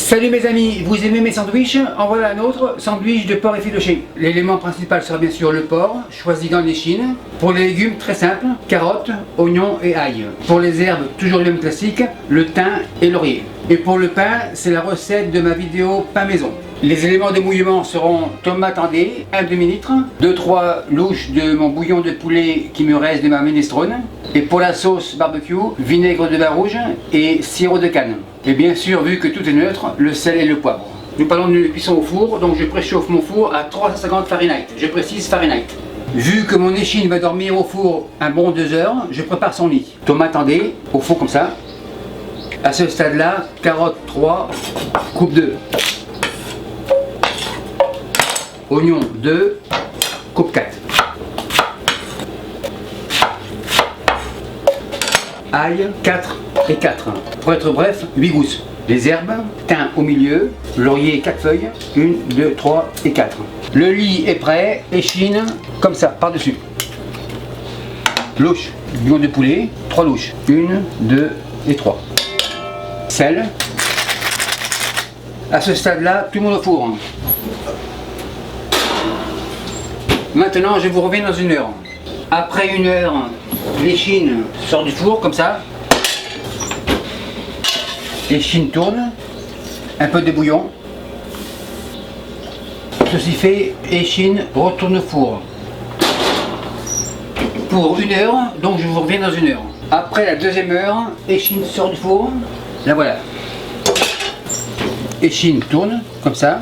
Salut mes amis, vous aimez mes sandwichs? En voilà un autre, sandwich de porc effiloché. L'élément principal sera bien sûr le porc, choisi dans l'échine. Pour les légumes, très simple, carottes, oignons et ail. Pour les herbes, toujours les mêmes classiques, le thym et laurier. Et pour le pain, c'est la recette de ma vidéo pain maison. Les éléments de mouillement seront tomates andées, un demi-litre, 2-3 louches de mon bouillon de poulet qui me reste de ma minestrone. Et pour la sauce barbecue, vinaigre de vin rouge et sirop de canne. Et bien sûr, vu que tout est neutre, le sel et le poivre. Nous parlons de cuisson au four, donc je préchauffe mon four à 350 Fahrenheit. Je précise Fahrenheit. Vu que mon échine va dormir au four un bon 2 heures, je prépare son lit. Tomate andée, au fond comme ça. À ce stade-là, carottes 3, coupe 2. Oignon 2, coupe 4. Ail 4 et 4. Pour être bref, 8 gousses. Les herbes, thym au milieu, laurier 4 feuilles, 1, 2, 3 et 4. Le lit est prêt, échine comme ça, par-dessus. Louche, bouillon de poulet, 3 louches. 1, 2 et 3. Sel. À ce stade-là, tout le monde au four. Maintenant, je vous reviens dans 1 heure. Après 1 heure, l'échine sort du four comme ça. L'échine tourne. Un peu de bouillon. Ceci fait, échine retourne au four. Pour 1 heure, donc je vous reviens dans 1 heure. Après la 2e heure, échine sort du four. La voilà. Échine tourne comme ça.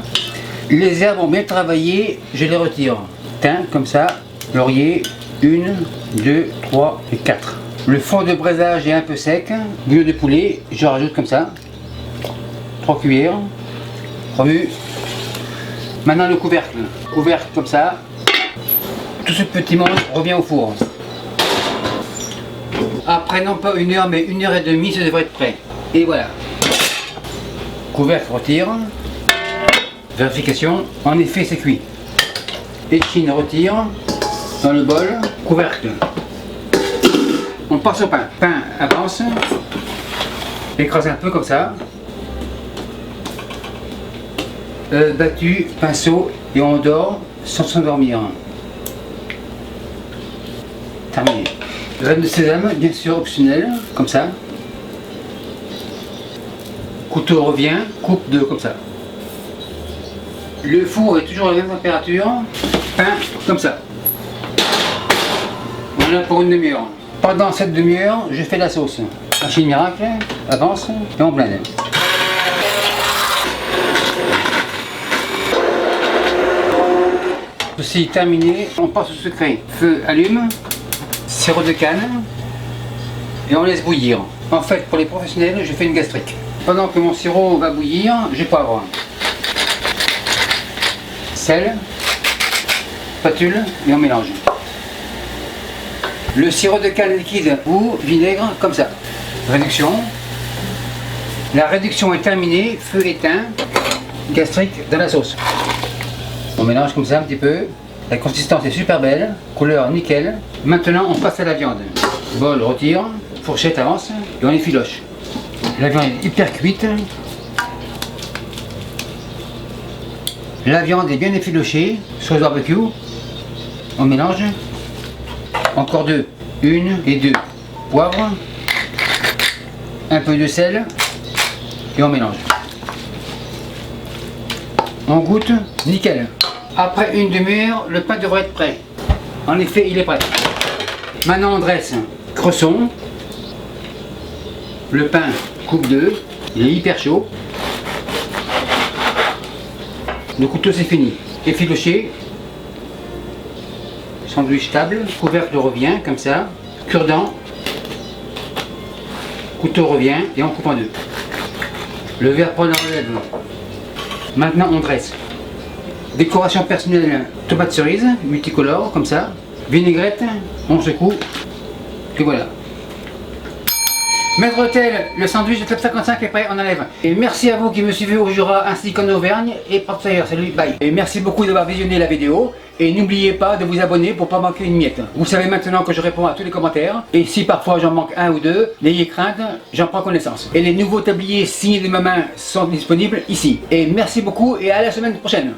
Les herbes ont bien travaillé, je les retire. Thym comme ça, laurier, 1, 2, 3 et 4. Le fond de braisage est un peu sec, bouillon de poulet, je rajoute comme ça, 3 cuillères, remue. Maintenant le couvercle, comme ça, tout ce petit monde revient au four. Après non pas 1 heure mais 1 heure et demie, ça devrait être prêt. Et voilà. Couvercle retire, vérification, en effet c'est cuit. Échine retire dans le bol, couvercle. On passe au pain. Pain avance, écrase un peu comme ça. Battu, pinceau et on dort sans s'endormir. Terminé. Graines de sésame, bien sûr optionnel, comme ça. Couteau revient, coupe de comme ça. Le four est toujours à la même température. Pain comme ça. Voilà pour 1 demi-heure. Pendant cette demi-heure, je fais la sauce. Machine miracle, avance et on blinde. Ceci terminé, on passe au secret. Feu allume, sirop de canne et on laisse bouillir. En fait, pour les professionnels, je fais une gastrique. Pendant que mon sirop va bouillir, je poivre. Sel, spatule et on mélange. Le sirop de canne liquide ou vinaigre comme ça. Réduction. La réduction est terminée, feu éteint, gastrique dans la sauce. On mélange comme ça un petit peu. La consistance est super belle, couleur nickel. Maintenant on passe à la viande. Bol retire, fourchette avance et on effiloche. La viande est hyper cuite. La viande est bien effilochée, sauce barbecue. On mélange. Encore 2. 1 et 2. Poivre. Un peu de sel. Et on mélange. On goûte. Nickel. Après 1 demi-heure, le pain devrait être prêt. En effet, il est prêt. Maintenant, on dresse. Cresson. Le pain, coupe 2. Il est hyper chaud. Le couteau, c'est fini. Effiloché. Sandwich table, couvercle revient comme ça, cure-dent, couteau revient et on coupe en 2. Le verre prend la relève. Maintenant on dresse. Décoration personnelle, tomate cerise, multicolore comme ça, vinaigrette, on secoue et voilà. Maître Hôtel, le sandwich de Club 55 est prêt, on enlève. Et merci à vous qui me suivez au Jura ainsi qu'en Auvergne. Et porte ailleurs, salut, bye. Et merci beaucoup d'avoir visionné la vidéo. Et n'oubliez pas de vous abonner pour pas manquer une miette. Vous savez maintenant que je réponds à tous les commentaires. Et si parfois j'en manque un ou deux, n'ayez crainte, j'en prends connaissance. Et les nouveaux tabliers signés de ma main sont disponibles ici. Et merci beaucoup et à la semaine prochaine.